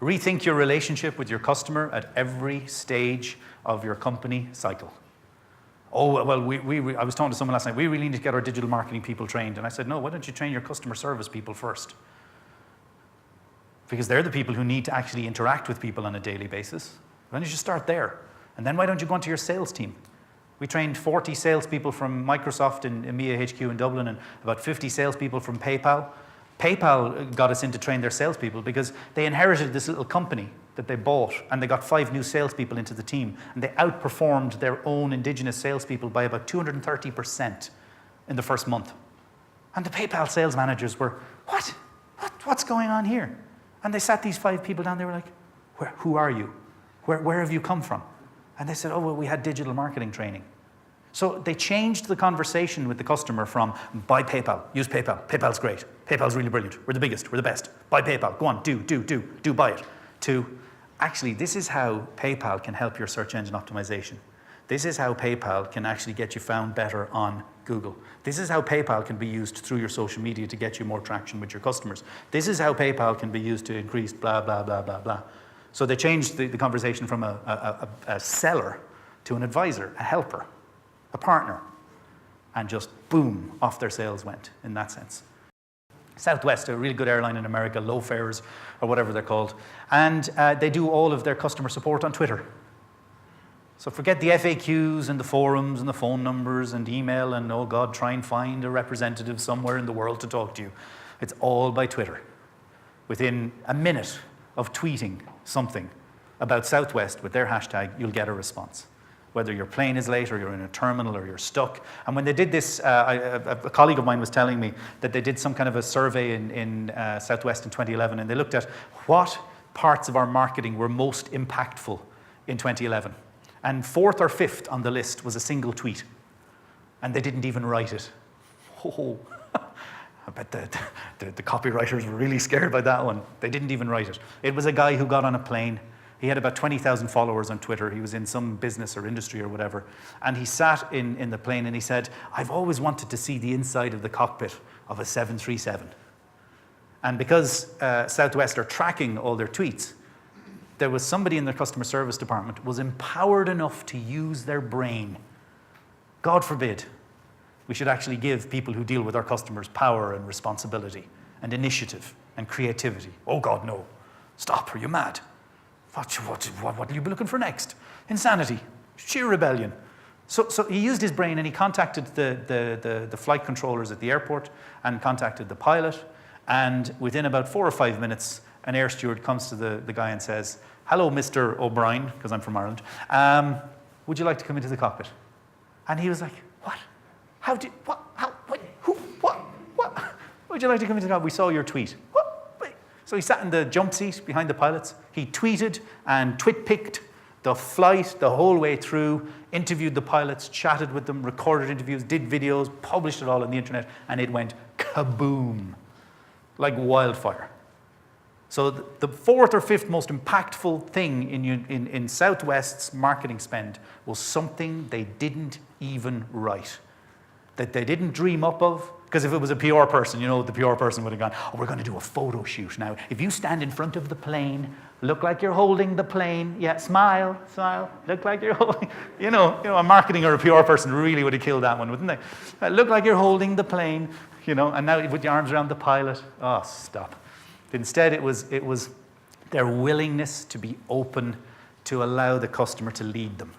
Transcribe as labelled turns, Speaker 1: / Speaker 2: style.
Speaker 1: Rethink your relationship with your customer at every stage of your company cycle. Oh, well, I was talking to someone last night, we really need to get our digital marketing people trained. And I said, no, why don't you train your customer service people first? Because they're the people who need to actually interact with people on a daily basis. Why don't you start there? And then why don't you go into your sales team? We trained 40 salespeople from Microsoft in EMEA HQ in Dublin and about 50 salespeople from PayPal. PayPal got us in to train their salespeople because they inherited this little company that they bought, and they got 5 new salespeople into the team, and they outperformed their own indigenous salespeople by about 230% in the first month. And the PayPal sales managers were, what's going on here? And they sat these 5 people down, they were like, who are you? Where have you come from? And they said, oh, well, we had digital marketing training. So they changed the conversation with the customer from buy PayPal, use PayPal, PayPal's great, PayPal's really brilliant, we're the biggest, we're the best, buy PayPal, go on, do buy it, to actually this is how PayPal can help your search engine optimization. This is how PayPal can actually get you found better on Google. This is how PayPal can be used through your social media to get you more traction with your customers. This is how PayPal can be used to increase blah, blah, blah, blah, blah. So they changed the conversation from a seller to an advisor, a helper, a partner, and just boom, off their sales went in that sense. Southwest, a really good airline in America, low fares or whatever they're called, and they do all of their customer support on Twitter. So forget the FAQs and the forums and the phone numbers and email and, oh God, try and find a representative somewhere in the world to talk to you. It's all by Twitter. Within a minute of tweeting something about Southwest with their hashtag, you'll get a response. Whether your plane is late or you're in a terminal or you're stuck. And when they did this, a colleague of mine was telling me that they did some kind of a survey in Southwest in 2011, and they looked at what parts of our marketing were most impactful in 2011. And 4th or 5th on the list was a single tweet. And they didn't even write it. Oh, I bet the copywriters were really scared by that one. They didn't even write it. It was a guy who got on a plane. He had about 20,000 followers on Twitter. He was in some business or industry or whatever. And he sat in the plane and he said, I've always wanted to see the inside of the cockpit of a 737. And because Southwest are tracking all their tweets, there was somebody in their customer service department was empowered enough to use their brain. God forbid we should actually give people who deal with our customers power and responsibility and initiative and creativity. Oh God, no. Stop, are you mad? What will you be looking for next? Insanity, sheer rebellion. So he used his brain and he contacted the flight controllers at the airport and contacted the pilot. And within about 4 or 5 minutes, an air steward comes to the guy and says, hello, Mr. O'Brien, because I'm from Ireland. Would you like to come into the cockpit? And he was like, what? How did, what, how, what, who, what? Would you like to come into the cockpit? We saw your tweet. What? Wait. So he sat in the jump seat behind the pilots. He tweeted and twit-picked the flight the whole way through, interviewed the pilots, chatted with them, recorded interviews, did videos, published it all on the internet, and it went kaboom, like wildfire. So the 4th or 5th most impactful thing in Southwest's marketing spend was something they didn't even write, that they didn't dream up of. Because if it was a PR person, you know, the PR person would have gone, oh, we're going to do a photo shoot. Now, if you stand in front of the plane, look like you're holding the plane. Yeah, smile, look like you're holding. You know, a marketing or a PR person really would have killed that one, wouldn't they? Look like you're holding the plane, you know, and now with your arms around the pilot. Oh, stop. Instead, it was their willingness to be open to allow the customer to lead them.